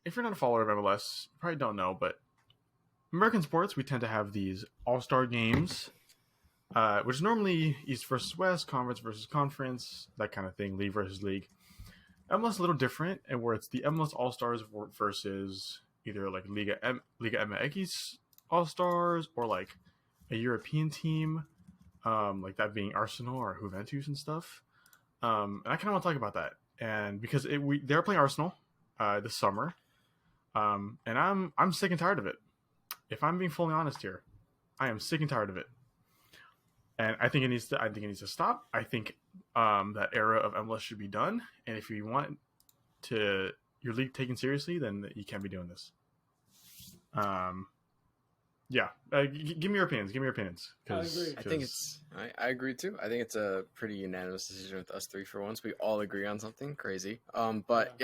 if you're not a follower of MLS, you probably don't know, but American sports, we tend to have these all-star games, which is normally East versus West, conference versus conference, that kind of thing, league versus league. MLS is a little different, and where it's the MLS All Stars versus either like Liga MX All Stars or like a European team, like that being Arsenal or Juventus and stuff. And I kind of want to talk about that, and because they're playing Arsenal this summer, and I'm sick and tired of it. If I'm being fully honest here, I am sick and tired of it, and I think it needs to. I think it needs to stop. I think that era of MLS should be done. And if you want to your league taken seriously, then you can't be doing this. Yeah. Give me your opinions. Give me your opinions. I agree. I agree too. I think it's a pretty unanimous decision with us three for once. We all agree on something crazy. But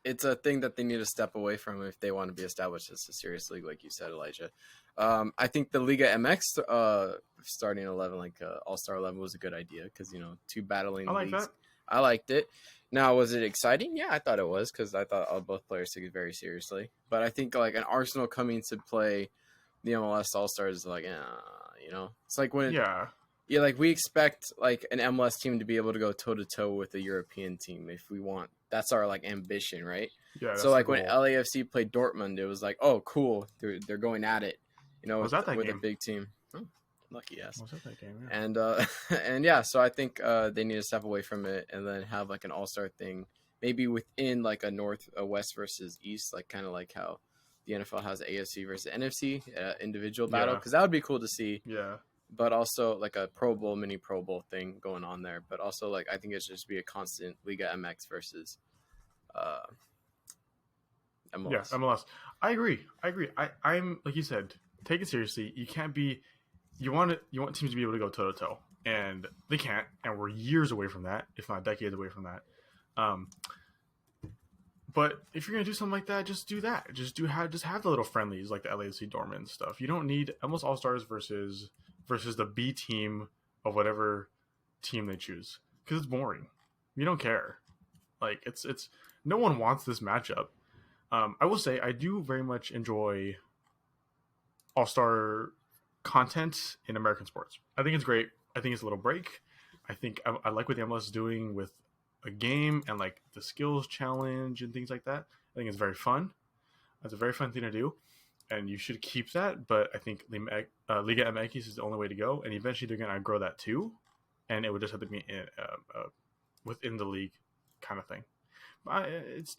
it's a thing that they need to step away from if they want to be established as a serious league, like you said, Elijah. I think the Liga MX starting 11, like All-Star 11, was a good idea because, two battling leagues. That. I liked it. Now, was it exciting? Yeah, I thought it was because I thought both players took it very seriously. But I think like an Arsenal coming to play the MLS All-Stars is like, it's like when like we expect like an MLS team to be able to go toe-to-toe with a European team if we want. That's our like ambition, right? Yeah. So like when LAFC played Dortmund, it was like, oh, cool, they're going at it, was that with game? a big team. Oh, lucky ass. Was that game? Yeah. And so I think they need to step away from it and then have like an all-star thing, maybe within like a West versus East, like kind of like how the NFL has AFC versus NFC individual battle, because that would be cool to see. Yeah. But also like a mini Pro Bowl thing going on there. But also like I think it should just be a constant Liga MX versus MLS. Yeah, MLS. I agree. I'm like you said, take it seriously. You can't be. You want teams to be able to go toe to toe, and they can't. And we're years away from that, if not decades away from that. But if you're gonna do something like that, just do that. Just have the little friendlies like the LAFC Dortmund stuff. You don't need MLS All Stars versus the B team of whatever team they choose because it's boring. You don't care. Like it's no one wants this matchup. I will say I do very much enjoy All Star content in American sports. I think it's great. I think it's a little break. I think I like what the MLS is doing with a game and like the skills challenge and things like that. I think it's very fun. It's a very fun thing to do, and you should keep that. But I think Liga MX is the only way to go, and eventually they're going to outgrow that too, and it would just have to be within the league kind of thing.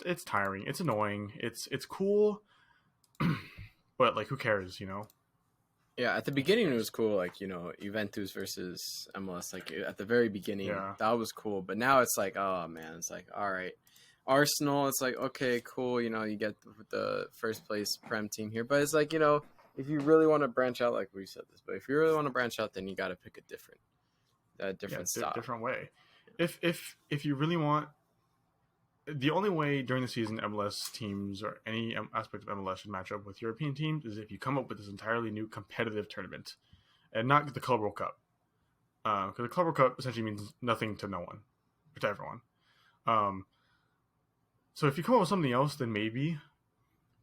It's tiring. It's annoying. It's cool, but like who cares, Yeah, at the beginning it was cool, like, Juventus versus MLS, like at the very beginning, that was cool. But now it's like, oh man, it's like, all right, Arsenal, it's like, okay, cool, you get the first place Prem team here. But it's like, if you really want to branch out, like we said this, but if you really want to branch out, then you got to pick a different style. Different way. If you really want, the only way during the season MLS teams or any aspect of MLS should match up with European teams is if you come up with this entirely new competitive tournament and not the Club World Cup. Because the Club World Cup essentially means nothing to no one, or to everyone. So if you come up with something else, then maybe.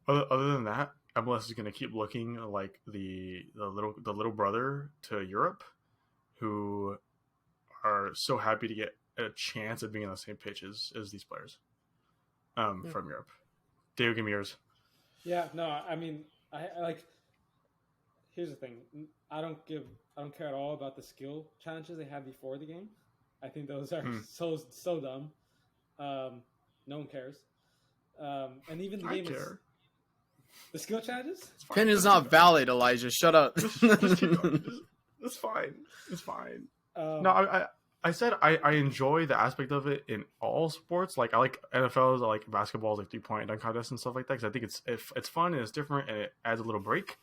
Other than that, MLS is going to keep looking like the little brother to Europe, who are so happy to get a chance at being on the same pitch as these players from Europe. Dave, give me yours. Yeah, no, I mean, I like. Here's the thing: I don't care at all about the skill challenges they have before the game. I think those are so dumb. No one cares. And even the game is the skill challenges. Pin is not valid, Elijah. Shut up. Just keep going. It's fine. It's fine. No, I said I enjoy the aspect of it in all sports. Like I like NFLs, I like basketballs, like 3-point dunk contests and stuff like that. Because I think it's fun and it's different and it adds a little break.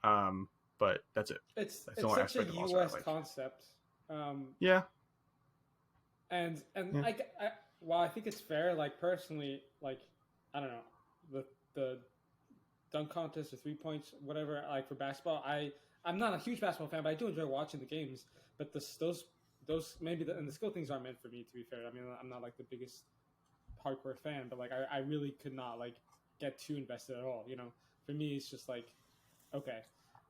But that's it. It's such a U.S. concept. Yeah. And while I think it's fair, like personally, like I don't know, the dunk contest or 3 points, whatever. Like for basketball, I'm not a huge basketball fan, but I do enjoy watching the games. But those maybe and the skill things aren't meant for me, to be fair. I mean, I'm not like the biggest hardcore fan, but like I really could not like get too invested at all. For me, it's just like, okay.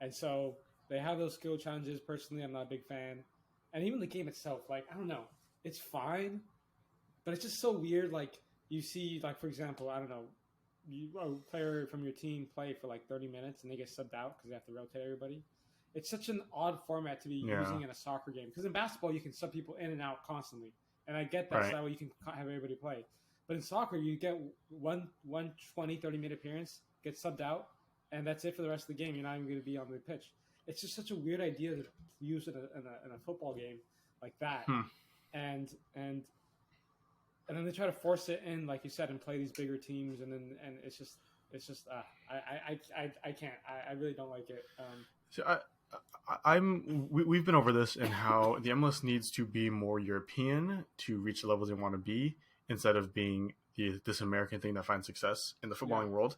And so they have those skill challenges. Personally, I'm not a big fan. And even the game itself, like, I don't know, it's fine, but it's just so weird. Like, you see, like, for example, I don't know, a player from your team play for like 30 minutes and they get subbed out because they have to rotate everybody. It's such an odd format to be using in a soccer game. Because in basketball, you can sub people in and out constantly. And I get that, right. So that way you can have everybody play. But in soccer, you get one 20, 30-minute appearance, get subbed out, and that's it for the rest of the game. You're not even going to be on the pitch. It's just such a weird idea to use in a football game like that. And then they try to force it in, like you said, and play these bigger teams, and it's just I can't. I really don't like it. So we've been over this and how the MLS needs to be more European to reach the levels they want to be instead of being this American thing that finds success in the footballing world.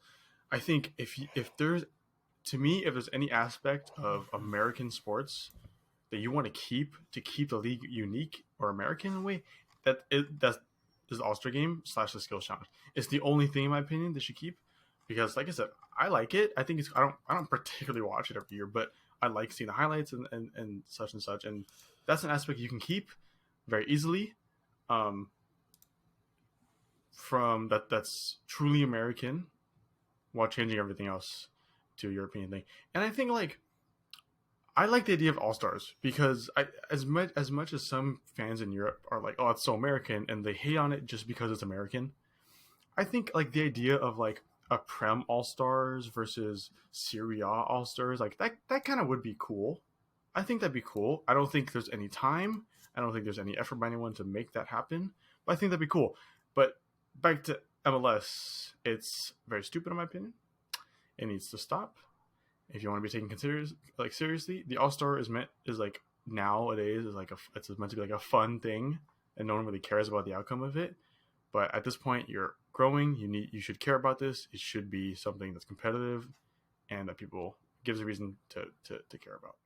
I think if there's any aspect of American sports that you want to keep the league unique or American in a way, that's the All-Star game / the skills challenge. It's the only thing in my opinion they should keep, because like I said, I like it. I think I don't particularly watch it every year, but I like seeing the highlights and such and such, and that's an aspect you can keep very easily. From that's truly American, while changing everything else to a European thing. And I think like I like the idea of All Stars because as much as some fans in Europe are like, oh, it's so American, and they hate on it just because it's American. I think like the idea of like a Prem All Stars versus Serie A All Stars, like that kind of would be cool. I think that'd be cool. I don't think there's any time. I don't think there's any effort by anyone to make that happen. But I think that'd be cool. But back to MLS, it's very stupid in my opinion. It needs to stop. If you want to be taken seriously, the All Star is meant nowadays it's meant to be like a fun thing, and no one really cares about the outcome of it. But at this point, you're growing. You should care about this. It should be something that's competitive, and that people gives a reason to care about.